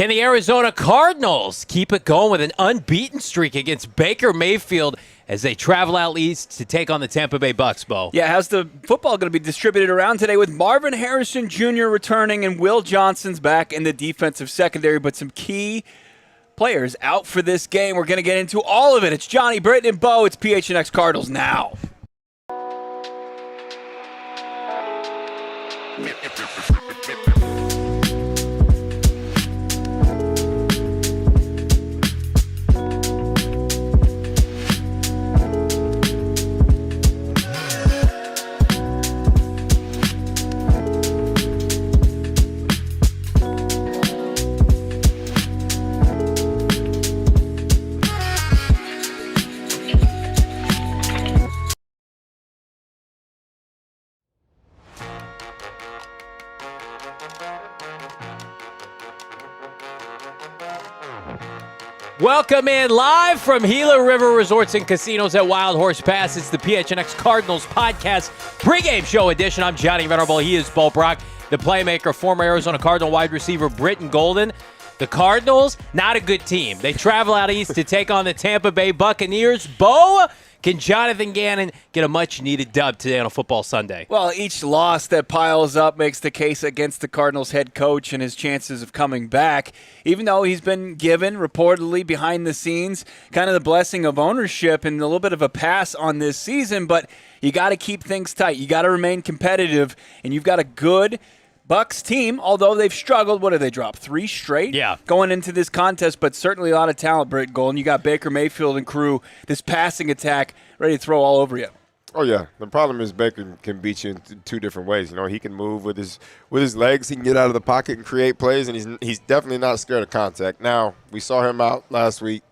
Can the Arizona Cardinals keep it going with an unbeaten streak against Baker Mayfield as they travel out east to take on the Tampa Bay Bucs, Bo? Yeah, how's the football going to be distributed around today with Marvin Harrison Jr. returning and Will Johnson's back in the defensive secondary, but some key players out for this game. We're going to get into all of it. It's Johnny, Brittan, and Bo. It's PHNX Cardinals now. Welcome in live from Gila River Resorts and Casinos at Wild Horse Pass. It's the PHNX Cardinals podcast pregame show edition. I'm Johnny Venerable. He is Bo Brack, the playmaker, former Arizona Cardinal wide receiver Brittan Golden. The Cardinals, not a good team. They travel out east to take on the Tampa Bay Buccaneers. Bo, can Jonathan Gannon get a much-needed dub today on a football Sunday? Well, each loss that piles up makes the case against the Cardinals head coach and his chances of coming back, even though he's been given, reportedly, behind the scenes, kind of the blessing of ownership and a little bit of a pass on this season. But you got to keep things tight. You got to remain competitive, and you've got a good Bucs team, although they've struggled. What have they dropped? 3 straight? Yeah. Going into this contest, but certainly a lot of talent, Britt Golden. You got Baker Mayfield and crew, this passing attack, ready to throw all over you. Oh, yeah. The problem is Baker can beat you in 2 different ways. You know, he can move with his legs. He can get out of the pocket and create plays, and he's definitely not scared of contact. Now, we saw him out last week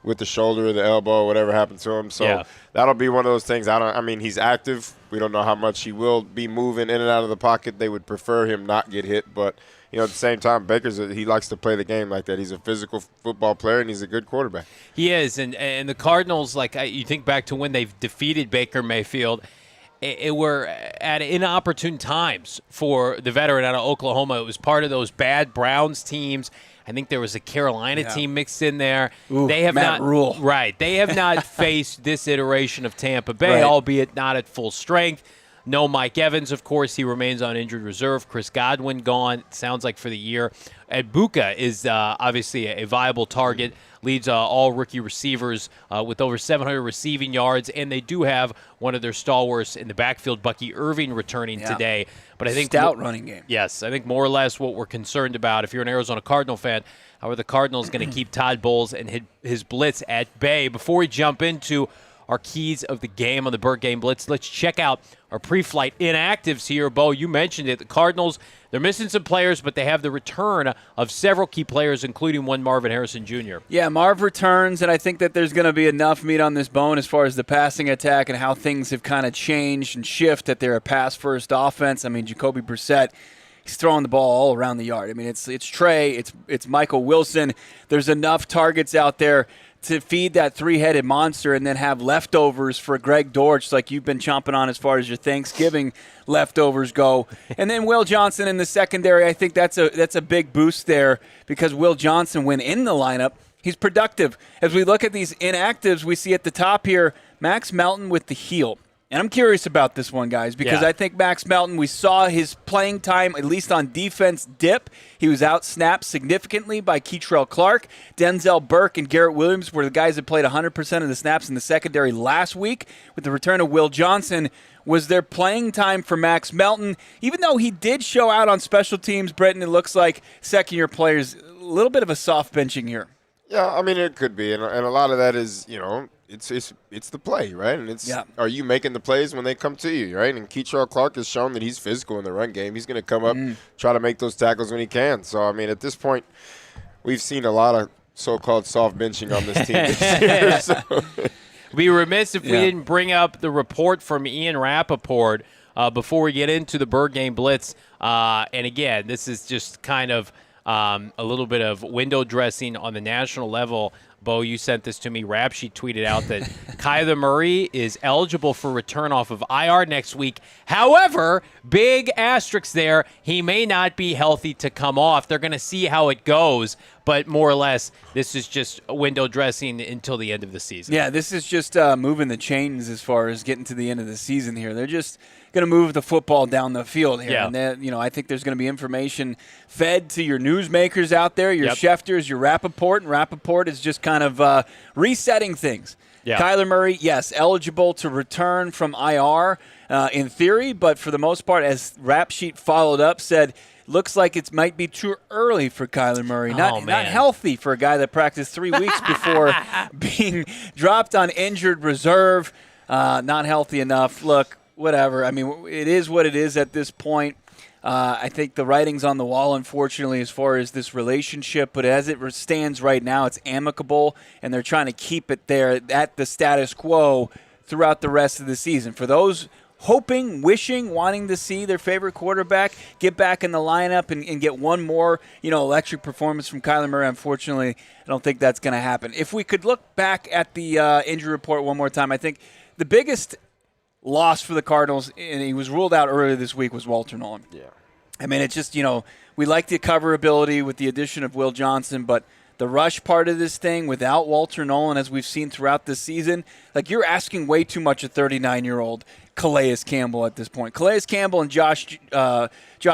with the shoulder or the elbow, whatever happened to him. So that'll be one of those things. I mean, he's active. We don't know how much he will be moving in and out of the pocket. They would prefer him not get hit. But, you know, at the same time, he likes to play the game like that. He's a physical football player, and he's a good quarterback. He is. And the Cardinals, you think back to when they've defeated Baker Mayfield, it were at inopportune times for the veteran out of Oklahoma. It was part of those bad Browns teams. I think there was a Carolina team mixed in there. Ooh, they have Matt not Rule. Right. They have not faced this iteration of Tampa Bay, albeit not at full strength. No Mike Evans, of course. He remains on injured reserve. Chris Godwin gone, sounds like for the year. And Buka is obviously a viable target. Leads all rookie receivers with over 700 receiving yards. And they do have one of their stalwarts in the backfield, Bucky Irving, returning today. But I think stout running game. Yes, I think more or less what we're concerned about, if you're an Arizona Cardinal fan, how are the Cardinals going to keep Todd Bowles and his blitz at bay? Before we jump into our keys of the game on the Birdgang Blitz, let's check out our pre-flight inactives here. Bo, you mentioned it. The Cardinals, they're missing some players, but they have the return of several key players, including one Marvin Harrison Jr. Yeah, Marv returns, and I think that there's going to be enough meat on this bone as far as the passing attack and how things have kind of changed and shift, that they're a pass-first offense. I mean, Jacoby Brissett, he's throwing the ball all around the yard. I mean, it's Trey, it's Michael Wilson. There's enough targets out there to feed that 3-headed monster and then have leftovers for Greg Dortch, like you've been chomping on as far as your Thanksgiving leftovers go. And then Will Johnson in the secondary, I think that's a big boost there, because Will Johnson, when in the lineup, he's productive. As we look at these inactives, we see at the top here, Max Melton with the heel. And I'm curious about this one, guys, because I think Max Melton, we saw his playing time, at least on defense, dip. He was out-snapped significantly by Keitrell Clark. Denzel Burke and Garrett Williams were the guys that played 100% of the snaps in the secondary last week. With the return of Will Johnson, was there playing time for Max Melton? Even though he did show out on special teams, Brittan, it looks like second-year players, a little bit of a soft benching here. Yeah, I mean, it could be. And a lot of that is, you know, it's the play, right? And it's are you making the plays when they come to you, right? And Keitrell Clark has shown that he's physical in the run game. He's going to come up, try to make those tackles when he can. So, I mean, at this point, we've seen a lot of so-called soft benching on this team this year. So. We'd be remiss if we didn't bring up the report from Ian Rappaport before we get into the Birdgang Blitz. And, again, this is just kind of a little bit of window dressing on the national level. Bo, you sent this to me. Rap Sheet tweeted out that Kyler Murray is eligible for return off of IR next week. However, big asterisk there, he may not be healthy to come off. They're going to see how it goes, but more or less, this is just window dressing until the end of the season. Yeah, this is just moving the chains as far as getting to the end of the season here. They're just going to move the football down the field here. Yeah. And then, I think there's going to be information fed to your newsmakers out there, your Yep. Schefters, your Rappaport, and Rappaport is just kind of resetting things. Yeah. Kyler Murray, yes, eligible to return from IR in theory, but for the most part, as Rap Sheet followed up, said, looks like it might be too early for Kyler Murray. Not healthy for a guy that practiced 3 weeks before being dropped on injured reserve. Not healthy enough. Look, whatever. I mean, it is what it is at this point. I think the writing's on the wall, unfortunately, as far as this relationship. But as it stands right now, it's amicable, and they're trying to keep it there at the status quo throughout the rest of the season. For those hoping, wishing, wanting to see their favorite quarterback get back in the lineup and get one more, electric performance from Kyler Murray, unfortunately, I don't think that's going to happen. If we could look back at the injury report one more time, I think the biggest loss for the Cardinals, and he was ruled out earlier this week, was Walter Nolan. Yeah. I mean, it's just, we like the coverability with the addition of Will Johnson, but the rush part of this thing without Walter Nolan, as we've seen throughout this season, like you're asking way too much of 39-year-old Calais Campbell at this point. Calais Campbell and Josh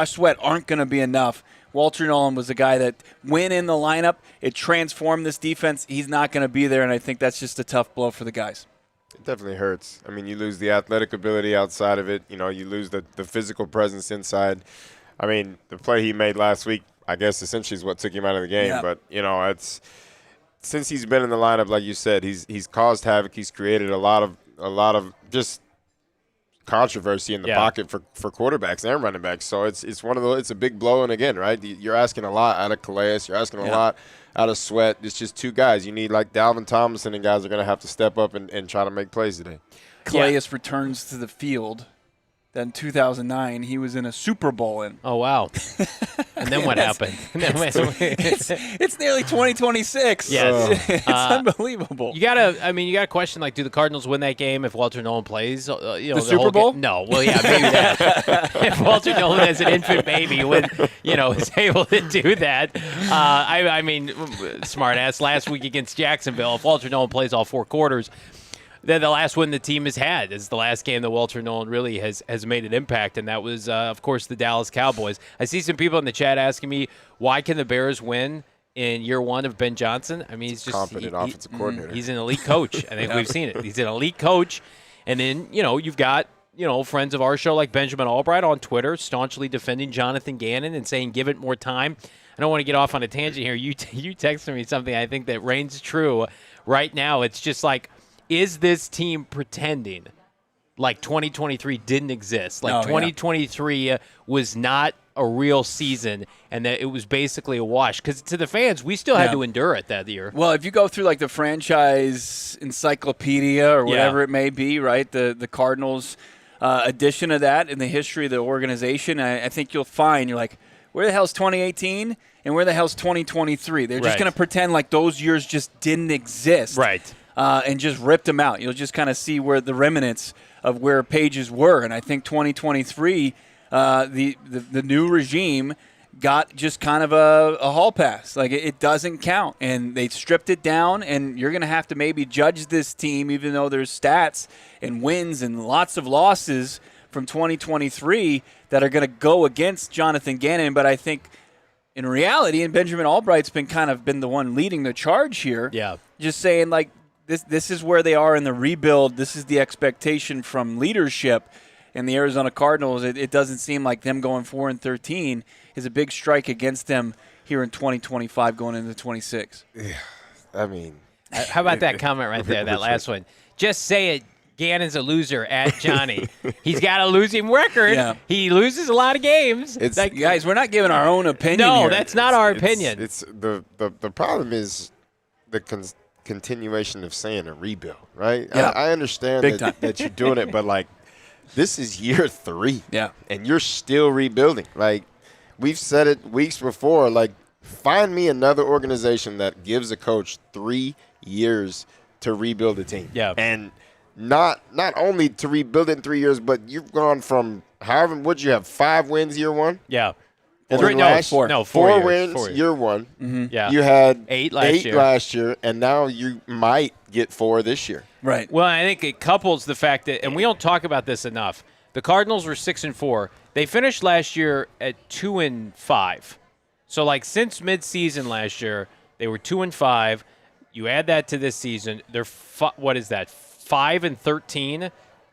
Sweat aren't going to be enough. Walter Nolan was a guy that, when in the lineup, it transformed this defense. He's not going to be there, and I think that's just a tough blow for the guys. It definitely hurts. I mean, you lose the athletic ability outside of it. You lose the physical presence inside. I mean, the play he made last week, I guess, essentially is what took him out of the game. Yeah. But, it's since he's been in the lineup, like you said, he's caused havoc. He's created a lot of just controversy in the pocket for quarterbacks and running backs. So it's one of those. It's a big blow. And again, right, you're asking a lot out of Calais. You're asking a lot out of Sweat. It's just two guys. You need like Dalvin Tomlinson, and guys are going to have to step up and try to make plays today. Calais returns to the field. Then 2009, he was in a Super Bowl. Oh, wow. And then what happened? It's nearly 2026. Yes. It's unbelievable. You got to question, like, do the Cardinals win that game if Walter Nolan plays? The Super Bowl? No. Well, yeah, maybe that. If Walter Nolan as an infant baby is able to do that. I mean, smart ass last week against Jacksonville. If Walter Nolan plays all 4 quarters, then the last win the team has had is the last game that Walter Nolan really has made an impact, and that was, of course, the Dallas Cowboys. I see some people in the chat asking me, why can the Bears win in year 1 of Ben Johnson? I mean, he's just competent offensive coordinator. He's an elite coach. I think we've seen it. He's an elite coach, and then you've got friends of our show like Benjamin Albright on Twitter staunchly defending Jonathan Gannon and saying give it more time. I don't want to get off on a tangent here. You texted me something I think that reigns true right now. It's just like, is this team pretending like 2023 didn't exist? Like 2023 was not a real season and that it was basically a wash? Because to the fans, we still had to endure it that year. Well, if you go through like the franchise encyclopedia or whatever it may be, right, the Cardinals edition of that in the history of the organization, I think you'll find you're like, where the hell's 2018 and where the hell's 2023? They're just going to pretend like those years just didn't exist. Right. And just ripped them out. You'll just kind of see where the remnants of where pages were. And I think 2023, the new regime got just kind of a hall pass. Like, it doesn't count. And they stripped it down, and you're going to have to maybe judge this team, even though there's stats and wins and lots of losses from 2023 that are going to go against Jonathan Gannon. But I think in reality, and Benjamin Albright's been the one leading the charge here. Yeah. Just saying, like, This is where they are in the rebuild. This is the expectation from leadership in the Arizona Cardinals. It doesn't seem like them going 4-13 is a big strike against them here in 2025 going into 26. Yeah, I mean. How about that comment right there, that last one? Just say it. Gannon's a loser at Johnny. He's got a losing record. Yeah. He loses a lot of games. Guys, we're not giving our own opinion No, here. that's not our opinion. It's the problem is the continuation of saying a rebuild, right? Yeah. I understand that you're doing it, but like, this is year 3. Yeah. And you're still rebuilding. Like, we've said it weeks before, like, Find me another organization that gives a coach 3 years to rebuild a team. Yeah. And not only to rebuild it in 3 years, but you've gone from however, would you have 5 wins year one? Yeah. And Four last- four. No, 4 4 wins years. year one. Yeah. You had 8 last year, and now you might get 4 this year. Right. Well, I think it couples the fact that, and we don't talk about this enough, the Cardinals were 6-4. They finished last year at 2-5. So, like, since midseason last year, they were 2-5. You add that to this season, they're what is that? 5-13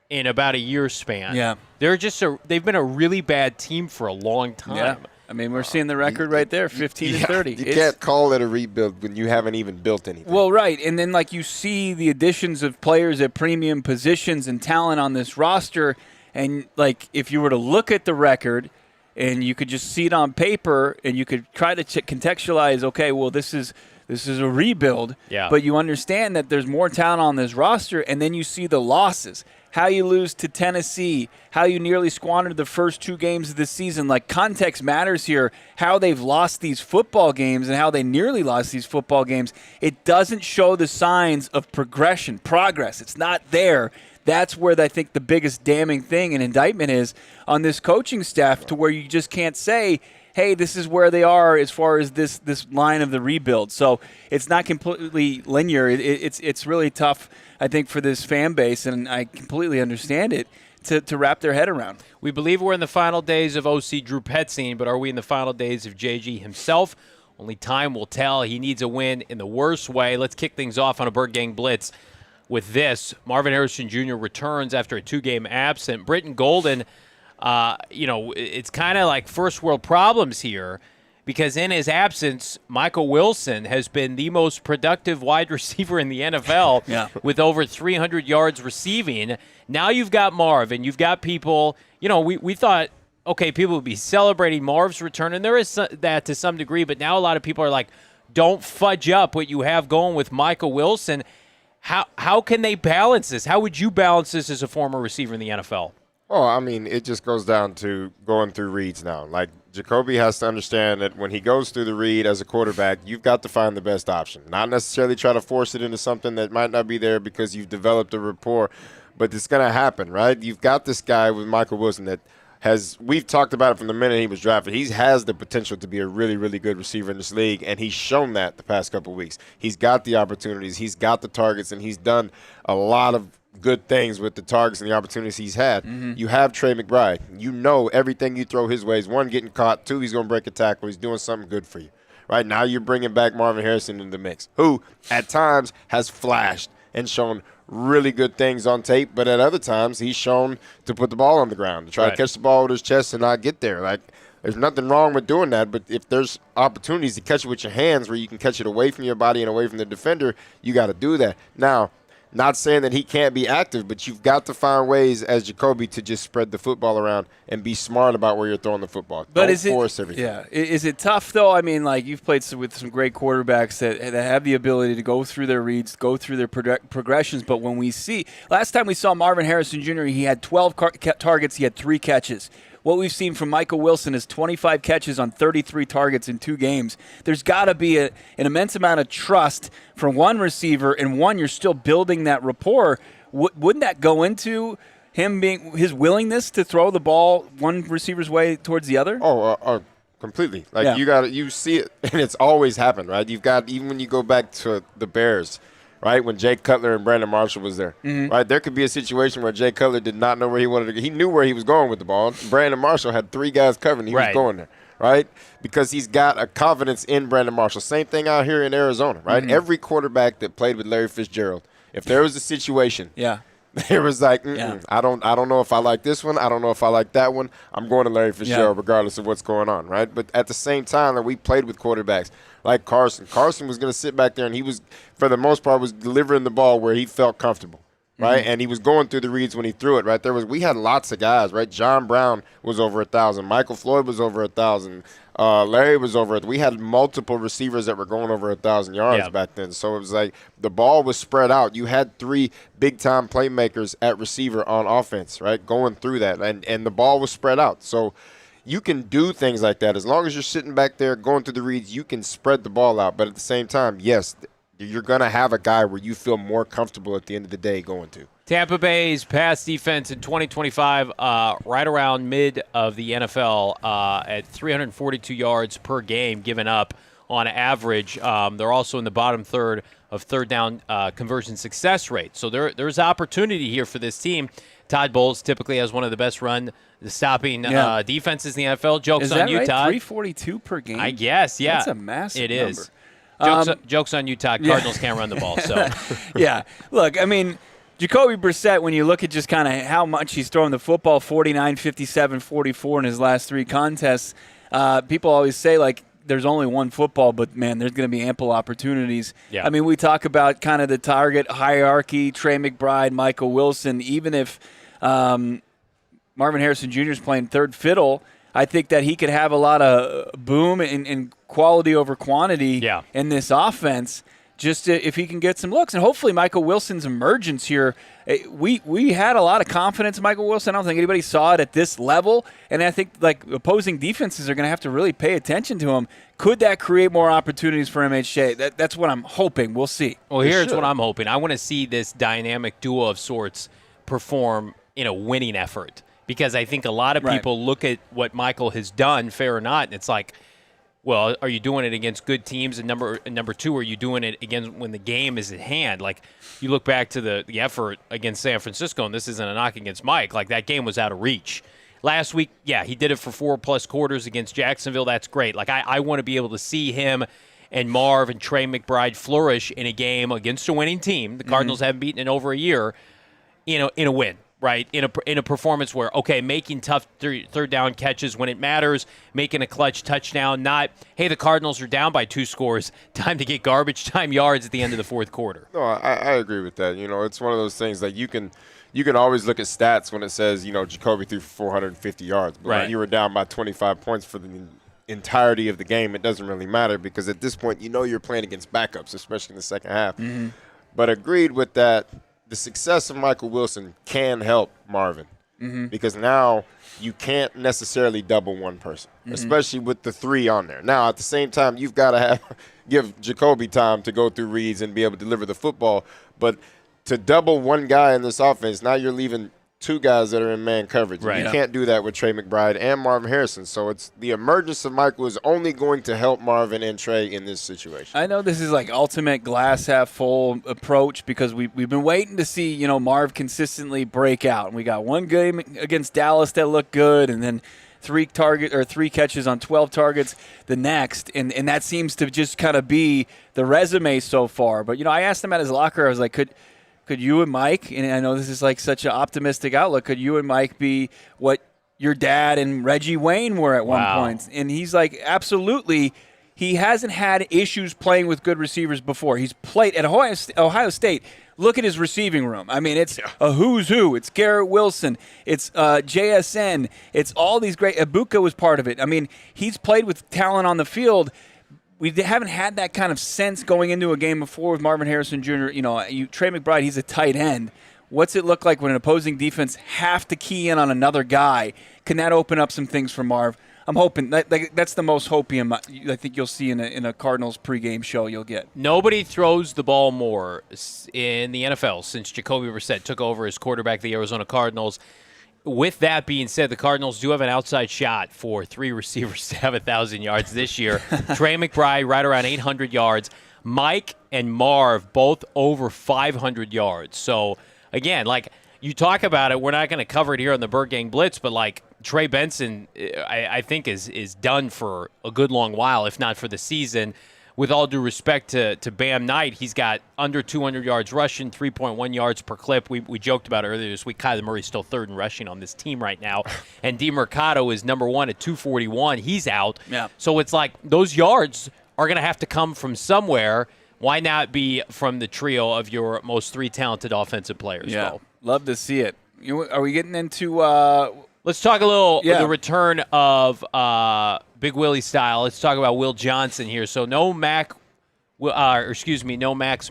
in about a year span. Yeah. They're just they've been a really bad team for a long time. Yeah. I mean, we're seeing the record right there, 15-30. You can't call it a rebuild when you haven't even built anything. Well, right. And then, like, you see the additions of players at premium positions and talent on this roster. And, like, if you were to look at the record and you could just see it on paper and you could try to contextualize, okay, well, this is a rebuild. Yeah. But you understand that there's more talent on this roster, and then you see the losses. How you lose to Tennessee, how you nearly squandered the first 2 games of the season. Like, context matters here. How they've lost these football games and how they nearly lost these football games. It doesn't show the signs of progress. It's not there. That's where I think the biggest damning thing and indictment is on this coaching staff, to where you just can't say, hey, this is where they are as far as this line of the rebuild. So it's not completely linear. It's really tough, I think, for this fan base, and I completely understand it, to wrap their head around. We believe we're in the final days of OC Drew Petzing, but are we in the final days of JG himself? Only time will tell. He needs a win in the worst way. Let's kick things off on a Birdgang Blitz with this. Marvin Harrison Jr. returns after a 2-game absence. Brittan Golden, it's kind of like first world problems here, because in his absence, Michael Wilson has been the most productive wide receiver in the NFL with over 300 yards receiving. Now you've got Marv, and you've got people, we thought, okay, people would be celebrating Marv's return, and there is that to some degree, but now a lot of people are like, don't fudge up what you have going with Michael Wilson. How can they balance this? How would you balance this as a former receiver in the NFL? Oh, I mean, it just goes down to going through reads now. Like, Jacoby has to understand that when he goes through the read as a quarterback, you've got to find the best option. Not necessarily try to force it into something that might not be there because you've developed a rapport, but it's going to happen, right? You've got this guy with Michael Wilson that we've talked about it from the minute he was drafted. He has the potential to be a really, really good receiver in this league, and he's shown that the past couple of weeks. He's got the opportunities, he's got the targets, and he's done a lot of good things with the targets and the opportunities he's had. You have Trey McBride. You know everything you throw his way is, 1, getting caught, 2, he's going to break a tackle. He's doing something good for you. Right now you're bringing back Marvin Harrison into the mix, who at times has flashed and shown really good things on tape, but at other times he's shown to put the ball on the ground, to try to catch the ball with his chest and not get there. Like, there's nothing wrong with doing that, but if there's opportunities to catch it with your hands where you can catch it away from your body and away from the defender, you got to do that. Now, not saying that he can't be active, but you've got to find ways as Jacoby to just spread the football around and be smart about where you're throwing the football. But Don't force everything. Yeah. Is it tough, though? I mean, like, you've played with some great quarterbacks that have the ability to go through their reads, go through their progressions. But when we see – last time we saw Marvin Harrison Jr., he had 12 targets. He had 3 catches. What we've seen from Michael Wilson is 25 catches on 33 targets in 2 games. There's got to be an immense amount of trust from one receiver, and one, you're still building that rapport. Wouldn't that go into him being his willingness to throw the ball one receiver's way towards the other? Completely. Like, you see it, and it's always happened, right? You've got, even when you go back to the Bears, right, when Jay Cutler and Brandon Marshall was there, right? There could be a situation where Jay Cutler did not know where he wanted to go. He knew where he was going with the ball. Brandon Marshall had 3 guys covering. He was going there, right? Because he's got a confidence in Brandon Marshall. Same thing out here in Arizona, right? Every quarterback that played with Larry Fitzgerald, if there was a situation, it was like, I don't know if I like this one. I don't know if I like that one. I'm going to Larry Fitzgerald regardless of what's going on, right? But at the same time, that we played with quarterbacks like Carson. Carson was going to sit back there, and he was, for the most part, was delivering the ball where he felt comfortable, right? And he was going through the reads when he threw it, right? We had lots of guys, right? John Brown was over 1,000. Michael Floyd was over 1,000. Larry was over it. We had multiple receivers that were going over 1,000 yards back then. So it was like the ball was spread out. You had 3 big-time playmakers at receiver on offense, right, going through that. And the ball was spread out. So you can do things like that. As long as you're sitting back there going through the reads, you can spread the ball out. But at the same time, yes, you're going to have a guy where you feel more comfortable at the end of the day going to. Tampa Bay's pass defense in 2025, right around mid of the NFL at 342 yards per game given up on average. They're also in the bottom third of third down conversion success rate. So there's opportunity here for this team. Todd Bowles typically has one of the best stopping defenses in the NFL. Joke's on you, right? Todd. 342 per game? I guess, yeah. That's a massive number. It is. Joke's on you, Todd. Cardinals can't run the ball. So, yeah. Look, I mean, Jacoby Brissett, when you look at just kind of how much he's throwing the football, 49, 57, 44 in his last 3 contests, people always say, like, there's only one football, but, man, there's going to be ample opportunities. Yeah. I mean, we talk about kind of the target hierarchy, Trey McBride, Michael Wilson. Even if Marvin Harrison Jr. is playing third fiddle, I think that he could have a lot of boom in quality over quantity in this offense. Just if he can get some looks. And hopefully Michael Wilson's emergence here, we had a lot of confidence in Michael Wilson. I don't think anybody saw it at this level. And I think like opposing defenses are going to have to really pay attention to him. Could that create more opportunities for MHJ? That's what I'm hoping. We'll see. Well, here's what I'm hoping. I want to see this dynamic duo of sorts perform in a winning effort. Because I think a lot of people look at what Michael has done, fair or not, and it's like, well, are you doing it against good teams? And number two, are you doing it against when the game is at hand? Like, you look back to the effort against San Francisco, and this isn't a knock against Mike. Like, that game was out of reach. Last week, he did it for 4+ quarters against Jacksonville. That's great. Like, I want to be able to see him and Marv and Trey McBride flourish in a game against a winning team. The Cardinals haven't beaten in over a year, in a win. Right, in a performance where, making tough third down catches when it matters, making a clutch touchdown, not, hey, the Cardinals are down by 2 scores, time to get garbage time yards at the end of the fourth quarter. No, I agree with that. It's one of those things like you can always look at stats when it says, Jacoby threw 450 yards. But when you were down by 25 points for the entirety of the game, it doesn't really matter because at this point, you're playing against backups, especially in the second half. But agreed with that. The success of Michael Wilson can help Marvin because now you can't necessarily double one person, especially with the 3 on there. Now, at the same time, you've got to give Jacoby time to go through reads and be able to deliver the football. But to double one guy in this offense, now you're leaving 2 guys that are in man coverage. Right. You can't do that with Trey McBride and Marvin Harrison. So it's the emergence of Michael is only going to help Marvin and Trey in this situation. I know this is like ultimate glass half full approach because we've been waiting to see, Marv consistently break out. And we got one game against Dallas that looked good and then 3 catches on 12 targets the next. And that seems to just kind of be the resume so far. But, I asked him at his locker, I was like, could you and Mike, and I know this is like such an optimistic outlook, could you and Mike be what your dad and Reggie Wayne were at one point? And he's like, absolutely. He hasn't had issues playing with good receivers before. He's played at Ohio State. Look at his receiving room. I mean, it's a who's who. It's Garrett Wilson. It's JSN. It's all these great. Ibuka was part of it. I mean, he's played with talent on the field. We haven't had that kind of sense going into a game before with Marvin Harrison Jr. Trey McBride, he's a tight end. What's it look like when an opposing defense have to key in on another guy? Can that open up some things for Marv? I'm hoping that's the most hopium I think you'll see in a Cardinals pregame show you'll get. Nobody throws the ball more in the NFL since Jacoby Brissett took over as quarterback of the Arizona Cardinals. With that being said, the Cardinals do have an outside shot for 3 receivers to have 1,000 yards this year. Trey McBride right around 800 yards. Mike and Marv both over 500 yards. So, again, like you talk about it, we're not going to cover it here on the Birdgang Blitz, but like Trey Benson, I think is done for a good long while, if not for the season. With all due respect to Bam Knight, he's got under 200 yards rushing, 3.1 yards per clip. We joked about it earlier this week. Kyler Murray's still 3rd in rushing on this team right now. And DeMercado is number 1 at 241. He's out. Yeah. So it's like those yards are going to have to come from somewhere. Why not be from the trio of your most 3 talented offensive players? Yeah, Bo? Love to see it. Are we getting into let's talk a little the return of Big Willie style. Let's talk about Will Johnson here. So no Max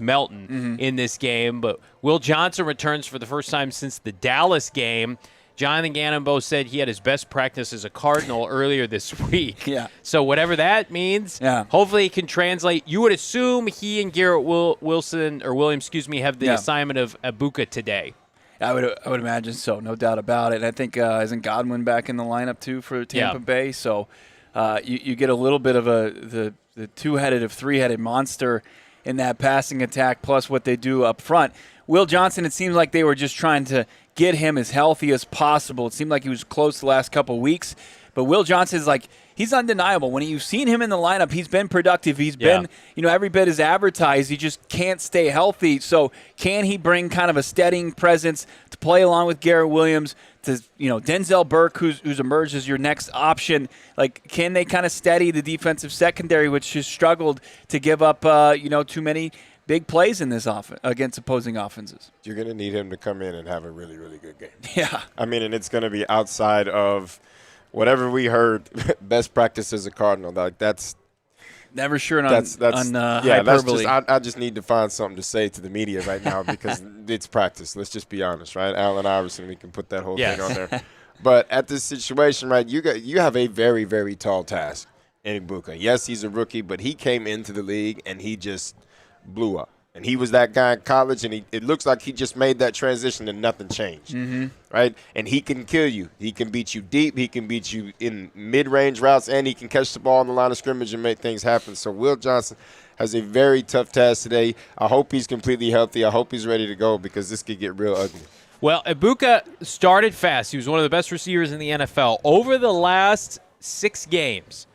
Melton in this game, but Will Johnson returns for the first time since the Dallas game. Jonathan Gannon both said he had his best practice as a Cardinal earlier this week. Yeah. So whatever that means, hopefully it can translate. You would assume he and Garrett Williams, have the assignment of Ibuka today. I would imagine so, no doubt about it. And I think isn't Godwin back in the lineup too for Tampa Bay? So you get a little bit of the two-headed of three-headed monster in that passing attack, plus what they do up front. Will Johnson, it seems like they were just trying to get him as healthy as possible. It seemed like he was close the last couple of weeks. But Will Johnson is he's undeniable. When you've seen him in the lineup, he's been productive. He's been, every bit as advertised. He just can't stay healthy. So can he bring kind of a steadying presence to play along with Garrett Williams, to, Denzel Burke, who's emerged as your next option? Can they kind of steady the defensive secondary, which has struggled to give up, too many big plays in this offense against opposing offenses? You're going to need him to come in and have a really, really good game. Yeah. I mean, and it's going to be outside of whatever we heard, best practice as a Cardinal. That's never sure on hyperbole. That's just, I just need to find something to say to the media right now because it's practice. Let's just be honest, right? Allen Iverson, we can put that whole thing on there. But at this situation, right, you have a very, very tall task in Ibuka. Yes, he's a rookie, but he came into the league and he just blew up. And he was that guy in college, and it looks like he just made that transition and nothing changed, right? And he can kill you. He can beat you deep. He can beat you in mid-range routes, and he can catch the ball on the line of scrimmage and make things happen. So Will Johnson has a very tough task today. I hope he's completely healthy. I hope he's ready to go because this could get real ugly. Well, Ibuka started fast. He was one of the best receivers in the NFL. Over the last 6 games,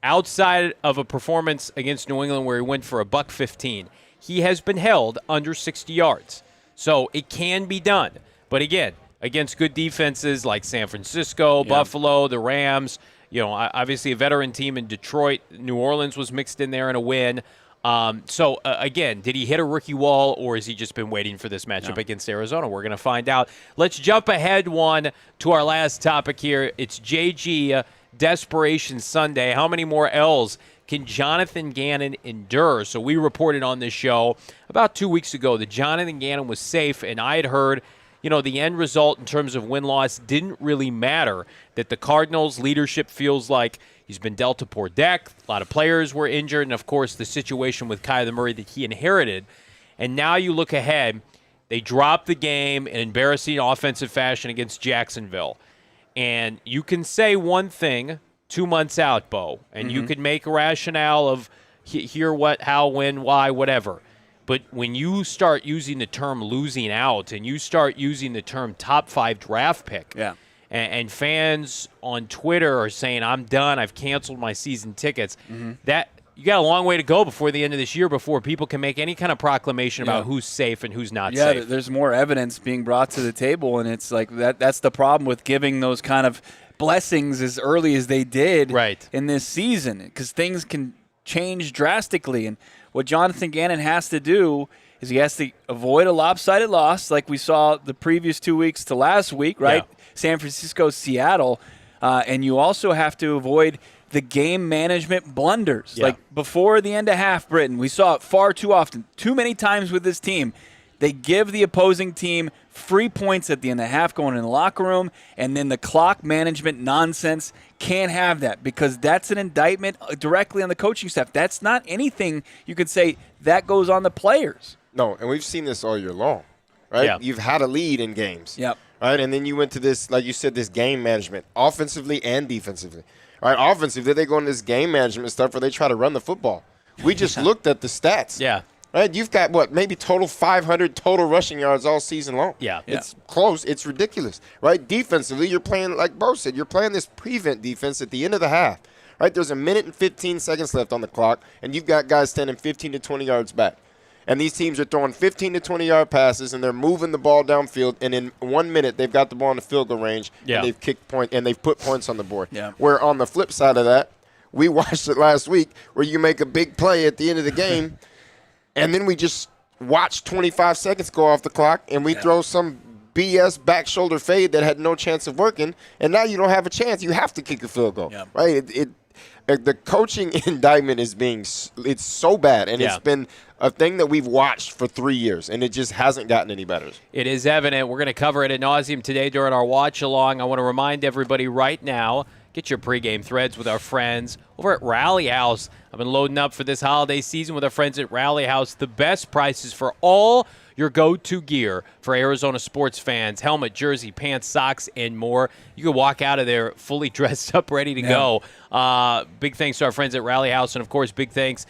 outside of a performance against New England where he went for $115, he has been held under 60 yards. So it can be done. But again, against good defenses like San Francisco, Buffalo, the Rams, obviously a veteran team in Detroit, New Orleans was mixed in there in a win. So again, did he hit a rookie wall, or has he just been waiting for this matchup against Arizona? We're going to find out. Let's jump ahead to our last topic here. It's JG Desperation Sunday. How many more L's can Jonathan Gannon endure? So we reported on this show about 2 weeks ago that Jonathan Gannon was safe, and I had heard, the end result in terms of win-loss didn't really matter, that the Cardinals' leadership feels like he's been dealt a poor deck, a lot of players were injured, and, of course, the situation with Kyler Murray that he inherited. And now you look ahead, they dropped the game in embarrassing offensive fashion against Jacksonville. And you can say one thing 2 months out, Bo, and you could make a rationale of here, what, how, when, why, whatever. But when you start using the term losing out and you start using the term top 5 draft pick, and fans on Twitter are saying, I'm done, I've canceled my season tickets, that you got a long way to go before the end of this year before people can make any kind of proclamation about who's safe and who's not safe. Yeah, there's more evidence being brought to the table, and it's like that's the problem with giving those kind of blessings as early as they did in this season, because things can change drastically. And what Jonathan Gannon has to do is he has to avoid a lopsided loss like we saw the previous 2 weeks to last week, right? Yeah. San Francisco, Seattle. And you also have to avoid the game management blunders. Like before the end of half, Brittan, we saw it far too often, too many times with this team. They give the opposing team free points at the end of the half going in the locker room, and then the clock management nonsense. Can't have that, because that's an indictment directly on the coaching staff. That's not anything you could say that goes on the players. No, and we've seen this all year long, right? Yeah. You've had a lead in games. Yep. Right, and then you went to this, like you said, this game management, offensively and defensively. Right, offensively, they go into this game management stuff where they try to run the football. We just looked at the stats. Yeah. Right, you've got, maybe total 500 total rushing yards all season long. Yeah. It's close. It's ridiculous. Right, defensively, you're playing, like Bo said, you're playing this prevent defense at the end of the half. Right, there's 1 minute and 15 seconds left on the clock, and you've got guys standing 15 to 20 yards back. And these teams are throwing 15 to 20-yard passes, and they're moving the ball downfield. And in 1 minute, they've got the ball in the field goal range, and they've kicked point, and they've put points on the board. Yeah. Where on the flip side of that, we watched it last week, where you make a big play at the end of the game, and then we just watch 25 seconds go off the clock, and we throw some BS back shoulder fade that had no chance of working, and now you don't have a chance. You have to kick a field goal, right? the coaching indictment is it's so bad, and it's been a thing that we've watched for 3 years, and it just hasn't gotten any better. It is evident. We're going to cover it ad nauseum today during our watch-along. I want to remind everybody right now, get your pregame threads with our friends over at Rally House. I've been loading up for this holiday season with our friends at Rally House. The best prices for all your go-to gear for Arizona sports fans: helmet, jersey, pants, socks, and more. You can walk out of there fully dressed up, ready to go. Big thanks to our friends at Rally House, and, of course, big thanks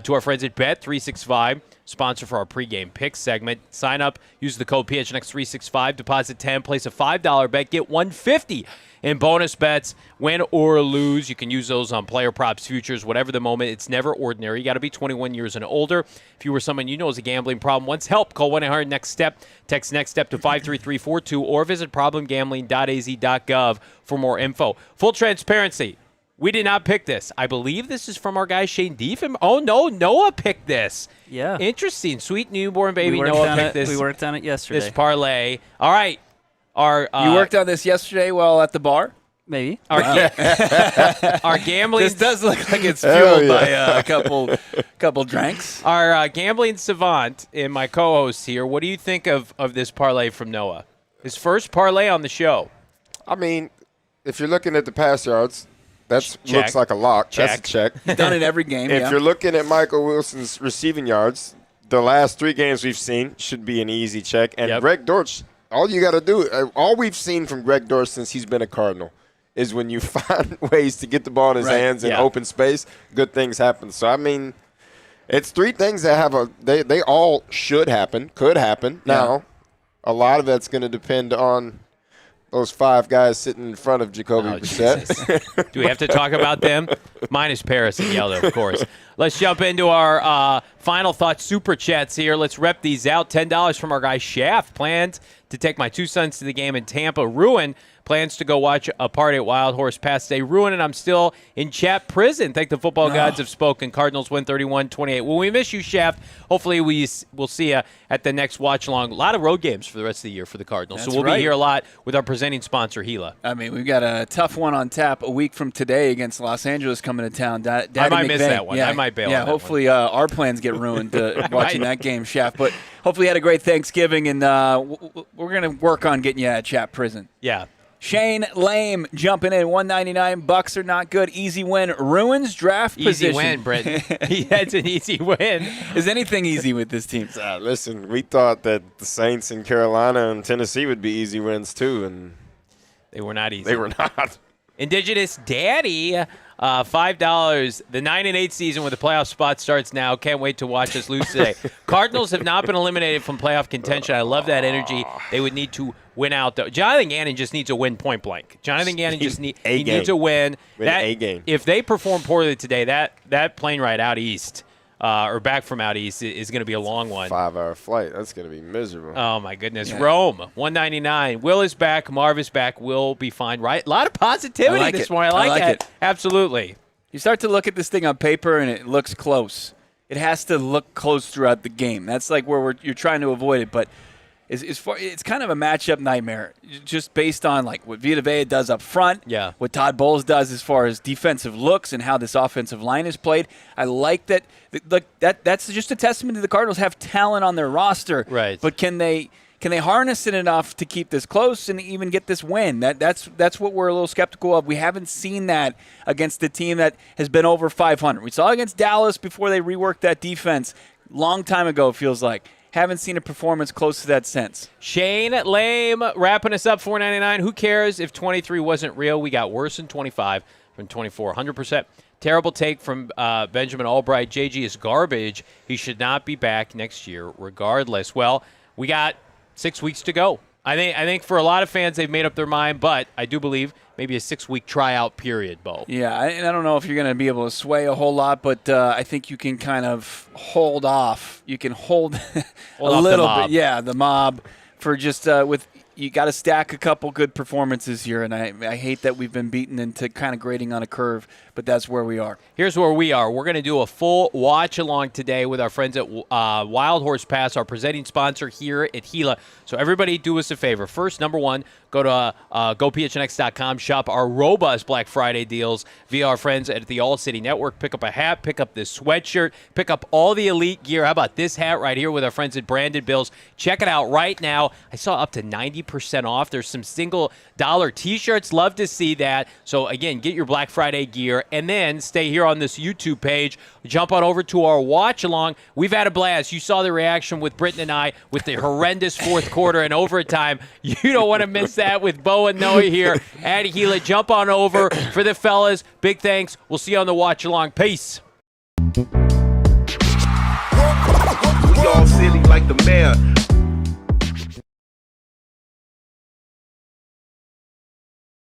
to our friends at Bet365, sponsor for our pregame picks segment. Sign up, use the code PHNX365, deposit 10, place a $5 bet, get $150 in bonus bets, win or lose. You can use those on player props, futures, whatever the moment. It's never ordinary. You got to be 21 years and older. If you or someone you know has a gambling problem, wants help, call 1-800-NEXT-STEP. Text NEXT STEP to 53342 or visit problemgambling.az.gov for more info. Full transparency. We did not pick this. I believe this is from our guy Shane Deef. Oh, no, Noah picked this. Yeah. Interesting. Sweet newborn baby Noah picked this. We worked on it yesterday. This parlay. All right. You worked on this yesterday while at the bar? Maybe. Our gambling. This does look like it's fueled by a couple drinks. Our gambling savant and my co-host here, what do you think of this parlay from Noah? His first parlay on the show. I mean, if you're looking at the pass yards, that Check. looks like a lock. Check. That's a check. He's done it every game. If you're looking at Michael Wilson's receiving yards, the last 3 games we've seen should be an easy check. And Greg Dortch, all you got to do, all we've seen from Greg Dortch since he's been a Cardinal is when you find ways to get the ball in his hands in open space, good things happen. So, I mean, it's 3 things that they all should happen, could happen. Yeah. Now, a lot of that's going to depend on those 5 guys sitting in front of Jacoby Brissett. Do we have to talk about them? Minus Paris and Yellow, of course. Let's jump into our final thoughts super chats here. Let's rep these out. $10 from our guy Shaft. Planned to take my 2 sons to the game in Tampa. Ruin plans to go watch a party at Wild Horse past day. Ruin, and I'm still in chat prison. Thank the football gods have spoken. Cardinals win 31-28. Well, we miss you, Shaft. Hopefully we'll see you at the next watch-along. A lot of road games for the rest of the year for the Cardinals. That's so we'll right. be here a lot with our presenting sponsor, Gila. I mean, we've got a tough one on tap a week from today against Los Angeles coming to town. Daddy I might miss McVay. that one. I might bail on that hopefully our plans get ruined watching that game, Shaft. But hopefully you had a great Thanksgiving, and we're going to work on getting you out of chat prison. Yeah. Shane Lame jumping in, $199. Bucs are not good. Easy win. Ruins draft position. Easy win, Brittan. That's an easy win. Is anything easy with this team? Listen, we thought that the Saints in Carolina and Tennessee would be easy wins too, and they were not easy. They were not. Indigenous Daddy, $5. The 9-8 season with the playoff spot starts now. Can't wait to watch us lose today. Cardinals have not been eliminated from playoff contention. I love that energy. They would need to win out, though. Jonathan Gannon just needs a win point blank. Jonathan Gannon just needs a win. A game. If they perform poorly today, that plane ride out east or back from out east is going to be a long one. 5-hour flight. That's going to be miserable. Oh, my goodness. Yeah. Rome, $199. Will is back. Marv is back. Will be fine. Right? A lot of positivity this morning. I like it. Absolutely. You start to look at this thing on paper, and it looks close. It has to look close throughout the game. That's like where you're trying to avoid it. But it's kind of a matchup nightmare, just based on like what Vita Vea does up front, what Todd Bowles does as far as defensive looks and how this offensive line is played. I like that. That's just a testament to the Cardinals have talent on their roster. Right. But can they harness it enough to keep this close and even get this win? That's what we're a little skeptical of. We haven't seen that against the team that has been over 500. We saw against Dallas before they reworked that defense. Long time ago, it feels like. Haven't seen a performance close to that since. Shane Lame wrapping us up, $4.99. Who cares if 23 wasn't real? We got worse than 25 from 24. 100%. Terrible take from Benjamin Albright. JG is garbage. He should not be back next year regardless. Well, we got 6 weeks to go. I think for a lot of fans, they've made up their mind, but I do believe maybe a 6-week tryout period, Bo. Yeah, and I don't know if you're going to be able to sway a whole lot, but I think you can kind of hold off. You can hold a little bit. Yeah, the mob for just with you got to stack a couple good performances here, and I hate that we've been beaten into kind of grading on a curve, but that's where we are. Here's where we are. We're going to do a full watch-along today with our friends at Wild Horse Pass, our presenting sponsor here at Gila. So everybody do us a favor. First, number one, Go to gophnx.com, shop our robust Black Friday deals via our friends at the ALLCITY Network. Pick up a hat, pick up this sweatshirt, pick up all the elite gear. How about this hat right here with our friends at Branded Bills? Check it out right now. I saw up to 90% off. There's some single dollar t-shirts. Love to see that. So again, get your Black Friday gear and then stay here on this YouTube page. Jump on over to our watch along. We've had a blast. You saw the reaction with Brittan and I with the horrendous fourth quarter and overtime. You don't want to miss that with Bo and Noah here at Gila. Jump on over for the fellas. Big thanks. We'll see you on the watch along. Peace. We all silly like the mayor.